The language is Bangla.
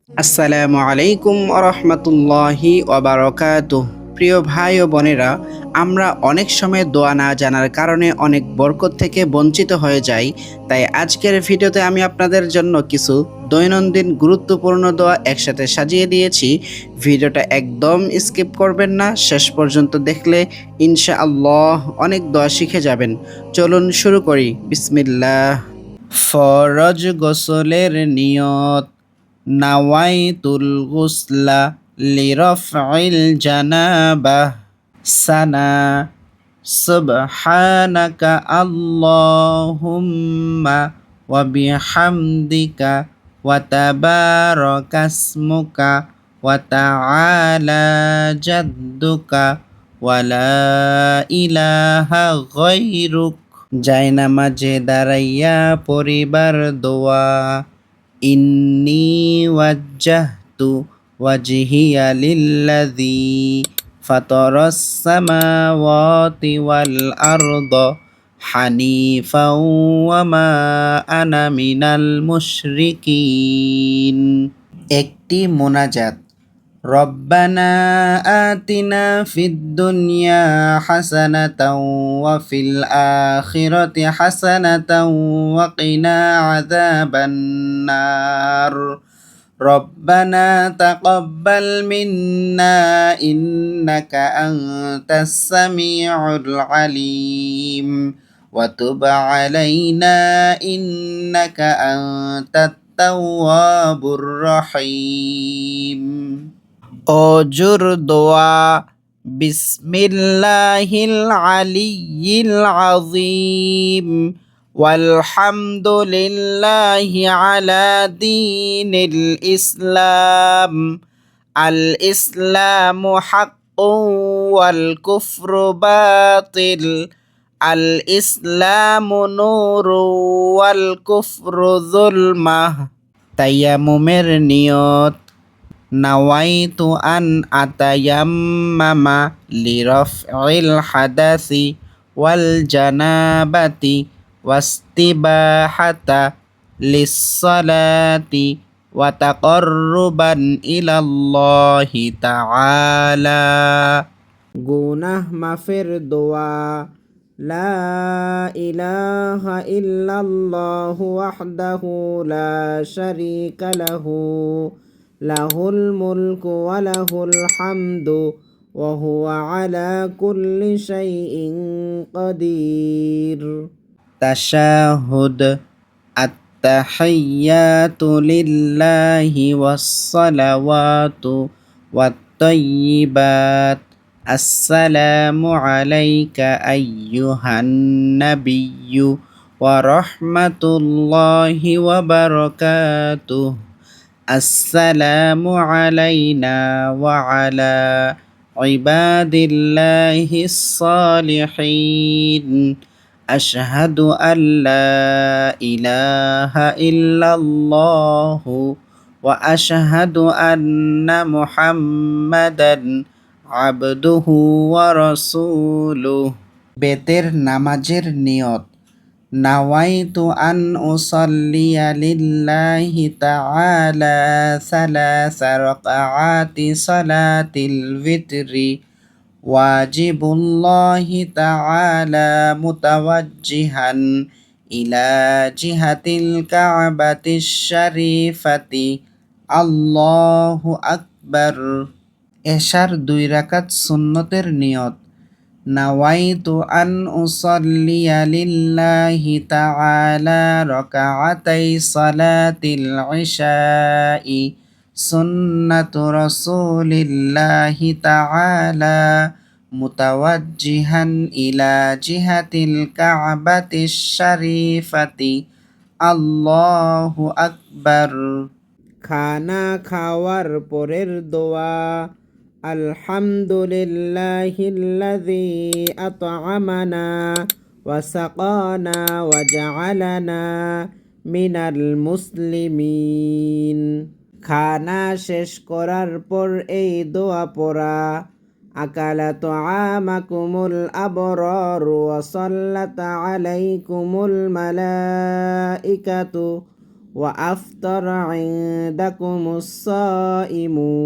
আসসালামু আলাইকুম রহমতুল্লাহি ওবারকাতুহ। প্রিয় ভাই ও বোনেরা, আমরা অনেক সময় দোয়া না জানার কারণে অনেক বরকত থেকে বঞ্চিত হয়ে যাই। তাই আজকের ভিডিওতে আমি আপনাদের জন্য কিছু দৈনন্দিন গুরুত্বপূর্ণ দোয়া একসাথে সাজিয়ে দিয়েছি। ভিডিওটা একদম স্কিপ করবেন না, শেষ পর্যন্ত দেখলে ইনশাআল্লাহ অনেক দোয়া শিখে যাবেন। চলুন শুরু করি। বিসমিল্লাহ। ফরজ গোসলের নিয়ত। নাওয়াইতুল গুসলা লিরফইল জানাবাহ। সানা। সুবহানাকা আল্লাহুম্মা ওয়া বিহামদিকা ওয়া তাবারাকাসমুকা ওয়া তাআলা জাদ্দুকা ওয়া লা ইলাহা গায়রুক। জায়নামাজে দাঁড়াইয়া পড়িবার দোয়া। ইন্নী ওয়াজ্জাহতু ওয়াজহিয়া লিল্লাযী ফাতারাস সামাওয়াতি ওয়াল আরদ হানিফাও ওয়া মা আনা মিনাল মুশরিকিন। একটি মোনাজাত। রব্বানা আতিনা ফিদ দুনিয়া হাসানাতাও ওয়া ফিল আখিরাতি হাসানাতাও ওয়া কিনা আযাবান নার। রব্বানা তাকাব্বাল মিন্না ইন্নাকা আনতাস সামিউল আলিম ওয়া তুব আলাইনা ইন্নাকা আনতাত তাওয়াবুর রহিম। অজুর দোয়া। বিসমিল্লাহিল আলিয়্যিল আযীম ওয়ালহামদুলিল্লাহি আলা দীনিল ইসলাম। আল ইসলামু হাক্কুন ওয়াল কুফরু বাতিল। আল ইসলামু নূরুন ওয়াল কুফরু যুলমাহ। তায়াম্মুমের নিয়ত। নাওয়াইতু আন আতায়াম্মামা লিরফইল হাদাসি ওয়াল জানাবাতি ওয়াস্তিবাহাতা লিসসালাতি ওয়া তাকাররুবান ইলাল্লাহি তাআলা। গুনাহ মাফের দোয়া। লা ইলাহা ইল্লাল্লাহু ওয়াহদাহু লা শারীকা লাহু লাহুল মুলকু ওয়া লাহুল হামদু ওয়া হুয়া আলা কুল্লি শাইইন কাদির। তাশাহুদ। আত-তাহিয়াতু লিল্লাহি ওয়াস-সালাওয়াতু ওয়াত-তাইয়্যিবাত। আসসালামু আলাইকা আইয়ুহান নাবিয়্যু ওয়া রাহমাতুল্লাহি ওয়া বারাকাতুহু। আসসালামু আলাইনা ওয়া আলা ইবাদিল্লাহিস সালিহিন। আশহাদু আল্লা ইলাহা ইল্লাল্লাহু ওয়া আশহাদু আন্না মুহাম্মাদান আবদুহু ওয়া রাসূলুহু। বেতের নামাজের নিয়ত। নাওয়াইতু আন উসাল্লিয়া লিল্লাহি তাআলা সালাসা রাকাআতি সালাতিল ভিতরি ওয়াজিবুল্লাহি তাআলা মুতাওয়াজ্জিহান ইলা জিহাতিল কা'বাতিশ শরীফাতি। আল্লাহু আকবার। এশার 2 রাকাত সুন্নতের নিয়ত। নাওয়াইতু আন উসাল্লিয়া লিল্লাহি তাআলা রাকাআতাই সালাতিল ইশাই সুন্নাতু রাসূলিল্লাহি তাআলা মুতাওয়াজ্জিহান ইলা জিহাতিল কা'বাতিশ শরীফাতি। আল্লাহু আকবার। খানা খাওয়ার পরের দোয়া। আলহামদুলিল্লাহিল্লাযী আত'আমানা ওয়া সাকানা ওয়া জাআলানা মিনাল মুসলিমিন। খানা শেষ করার পর এই দোয়া পড়া। আকালা তুআমাকুমুল আবরারু ওয়া সাল্লাত আলাইকুমুল মালাইকাতু وأفطر عندكم الصائمون